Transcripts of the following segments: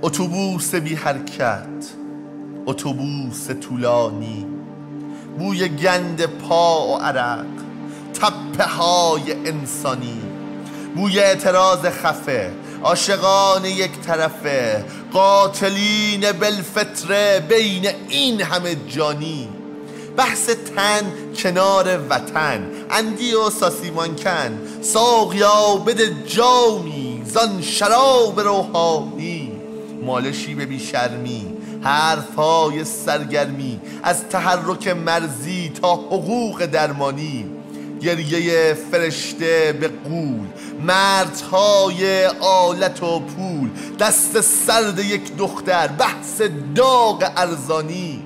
اتوبوس بی حرکت، اتوبوس طولانی، بوی گند پا و عرق، تپه های انسانی، بوی اعتراض خفه، عاشقان یک طرفه، قاتلین بالفطره بین این همه جانی، بحث تن کنار وطن، اندی و ساسیمانکن، ساقیا بده جامی زان شراب روحانی، مالشی به بیشرمی، حرفهای سرگرمی، از تحرک مرزی تا حقوق درمانی، گریه فرشته به غول، مردهای آلت و پول، دست سرد یک دختر، بحث داغ ارزانی،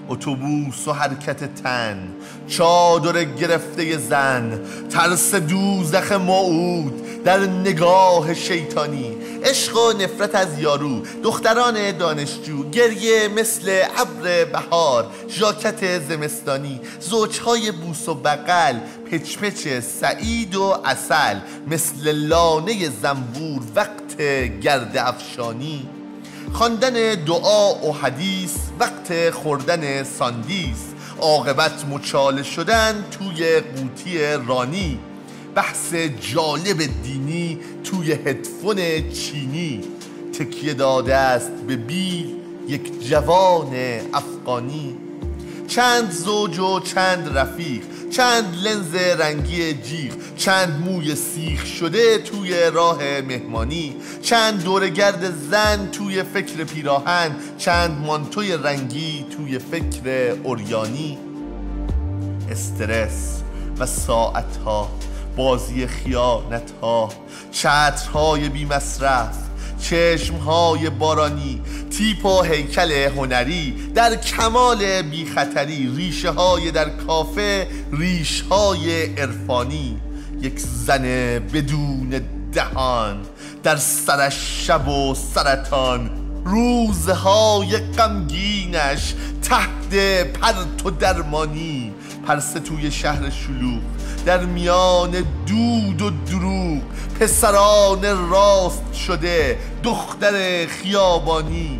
اتوبوس و حرکت تن، چادر گرفته زن، ترس دوزخ موعود در نگاه شیطانی، عشق و نفرت از یارو، دختران دانشجو، گریه مثل ابر بهار، ژاکت زمستانی، زوجهای بوس و بغل، پچ پچ سعید و عسل، مثل لانه زنبور وقت گرد افشانی، خواندن دعا و حدیث وقت خوردن ساندیس، عاقبت مچاله شدن توی قوطی رانی، بحث جالب دینی توی هدفون چینی، تکیه داده است به بیل یک جوان افغانی، چند زوج و چند رفیق، چند لنز رنگی جیغ، چند موی سیخ شده توی راه مهمانی، چند دورگرد زن توی فکر پیراهن، چند مانتوی رنگی توی فکر اوریانی، استرس و ساعتها، بازی خیانتها، چترهای بی مصرف، چشمهای بارانی، تیپ و هیکل هنری در کمال بی خطری، ریشه های در کافه، ریش های عرفانی، یک زن بدون دهان، در سرش شب و سرطان، روزهای غمگینش تحت پرت و درمانی، پرسه توی شهر شلوغ، در میان دود و دروغ، پسران راست شده، دختر خیابانی،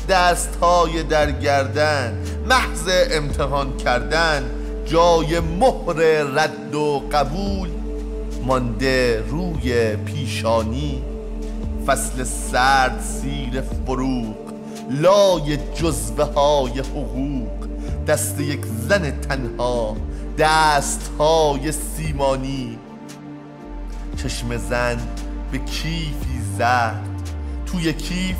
دستهای در گردن، محض امتحان کردن، جای مهر رد و قبول مانده روی پیشانی، فصل سرد زیر فروغ، لای جزوه های حقوق، دست یک زن تنها، دستهای سیمانی، چشم زن به کیفی زرد، توی کیف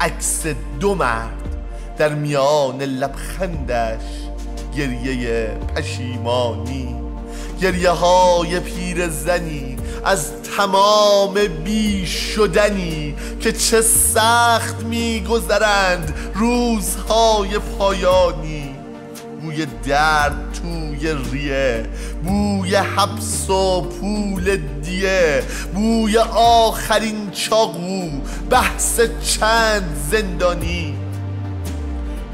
عکس دو مرد، در میان لبخندش گریه پشیمانی، گریه های پیر زنی از تمام بی شدنی، که چه سخت می گذرند روزهای پایانی، بوی درد توی ریه، بوی حبس و پول دیه، بوی آخرین چاقو، بحث چند زندانی،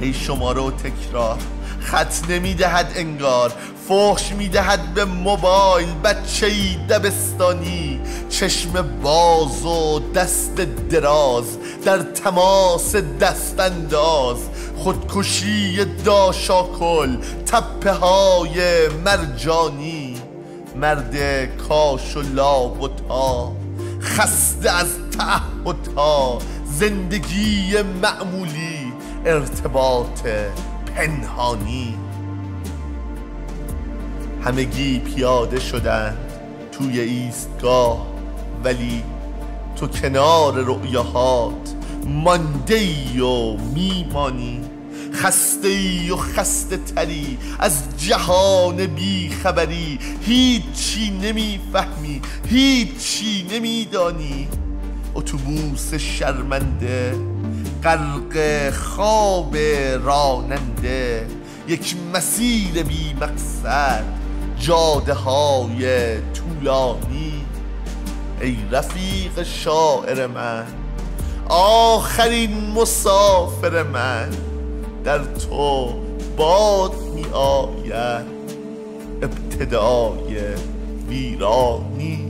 هی شماره و تکرار، خط نمیدهد انگار، فحش میدهد به موبایل بچه‌ای دبستانی، چشم باز و دست دراز، در تماس دست انداز، خودکشی داشاکل، تپه های مرجانی، مرد کاش و لابوتا، خسته از تعهدها، زندگی معمولی، ارتباط پنهانی، همگی پیاده شدند توی ایستگاه، ولی تو کنار رؤیاهات مانده ای و میمانی، خسته ای و خسته تری از جهان بی خبری، هیچی نمیفهمی، هیچی نمیدانی، اتوبوس شرمنده، غرق خواب راننده، یک مسیر بی مقصد، جاده های طولانی، ای رفیق شاعر من، آخرین مسافر من، در تو باد می آید ابتدای ویرانی.